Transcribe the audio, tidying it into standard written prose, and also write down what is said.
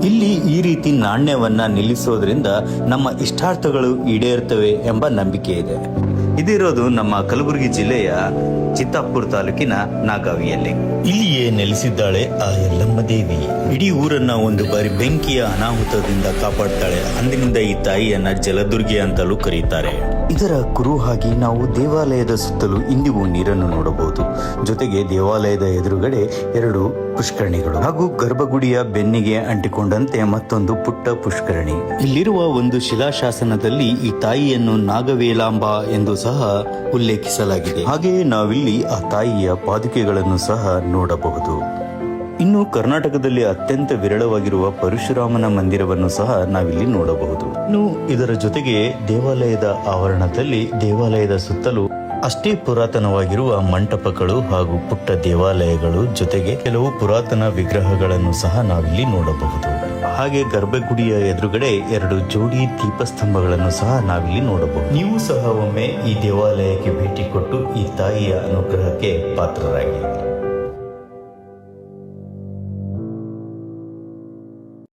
ಇಲ್ಲಿ ಈ ರೀತಿ ನಾಣ್ಯವನ್ನ ನಿಲ್ಲಿಸೋದ್ರಿಂದ ನಮ್ಮ ಇಷ್ಟಾರ್ಥಗಳು ಈಡೇರುತ್ತವೆ ಎಂಬ ನಂಬಿಕೆ ಇದೆ. ಇದಿರೋದು ನಮ್ಮ ಕಲಬುರಗಿ ಜಿಲ್ಲೆಯ ಚಿತ್ತಾಪುರ ತಾಲೂಕಿನ ನಾಗಾವಿಯಲ್ಲಿ. ಇಲ್ಲಿಯೇ ನೆಲೆಸಿದ್ದಾಳೆ ಆ ಯಲ್ಲಮ್ಮ ದೇವಿ. ಇಡೀ ಊರನ್ನ ಒಂದು ಬಾರಿ ಬೆಂಕಿಯ ಅನಾಹುತದಿಂದ ಕಾಪಾಡ್ತಾಳೆ. ಅಂದಿನಿಂದ ಈ ತಾಯಿಯನ್ನ ಜಲದುರ್ಗಿ ಅಂತಲೂ ಕರೀತಾರೆ. ಇದರ ಕುರುಹಾಗಿ ನಾವು ದೇವಾಲಯದ ಸುತ್ತಲೂ ಇಂದಿಗೂ ನೀರನ್ನು ನೋಡಬಹುದು. ಜೊತೆಗೆ ದೇವಾಲಯದ ಎದುರುಗಡೆ 2 ಪುಷ್ಕರಣಿಗಳು ಹಾಗೂ ಗರ್ಭಗುಡಿಯ ಬೆನ್ನಿಗೆ ಅಂಟಿಕೊಂಡಂತೆ ಮತ್ತೊಂದು ಪುಟ್ಟ ಪುಷ್ಕರಣಿ. ಇಲ್ಲಿರುವ ಒಂದು ಶಿಲಾಶಾಸನದಲ್ಲಿ ಈ ತಾಯಿಯನ್ನು ನಾಗವೇಲಾಂಬ ಎಂದು ಸಹ ಉಲ್ಲೇಖಿಸಲಾಗಿದೆ. ಹಾಗೆಯೇ ನಾವಿಲ್ಲಿ ಆ ತಾಯಿಯ ಪಾದುಕೆಗಳನ್ನು ಸಹ ನೋಡಬಹುದು. ಇನ್ನು ಕರ್ನಾಟಕದಲ್ಲಿ ಅತ್ಯಂತ ವಿರಳವಾಗಿರುವ ಪರಶುರಾಮನ ಮಂದಿರವನ್ನು ಸಹ ನಾವಿಲ್ಲಿ ನೋಡಬಹುದು. ಇನ್ನು ಇದರ ಜೊತೆಗೆ ದೇವಾಲಯದ ಆವರಣದಲ್ಲಿ ದೇವಾಲಯದ ಸುತ್ತಲೂ ಅಷ್ಟೇ ಪುರಾತನವಾಗಿರುವ ಮಂಟಪಗಳು ಹಾಗೂ ಪುಟ್ಟ ದೇವಾಲಯಗಳು, ಜೊತೆಗೆ ಕೆಲವು ಪುರಾತನ ವಿಗ್ರಹಗಳನ್ನು ಸಹ ನಾವಿಲ್ಲಿ ನೋಡಬಹುದು. ಹಾಗೆ ಗರ್ಭಗುಡಿಯ ಎದುರುಗಡೆ 2 ಜೋಡಿ ದೀಪಸ್ತಂಭಗಳನ್ನು ಸಹ ನಾವಿಲ್ಲಿ ನೋಡಬಹುದು. ನೀವು ಸಹ ಒಮ್ಮೆ ಈ ದೇವಾಲಯಕ್ಕೆ ಭೇಟಿ ಕೊಟ್ಟು ಈ ತಾಯಿಯ ಅನುಗ್ರಹಕ್ಕೆ ಪಾತ್ರರಾಗಿ.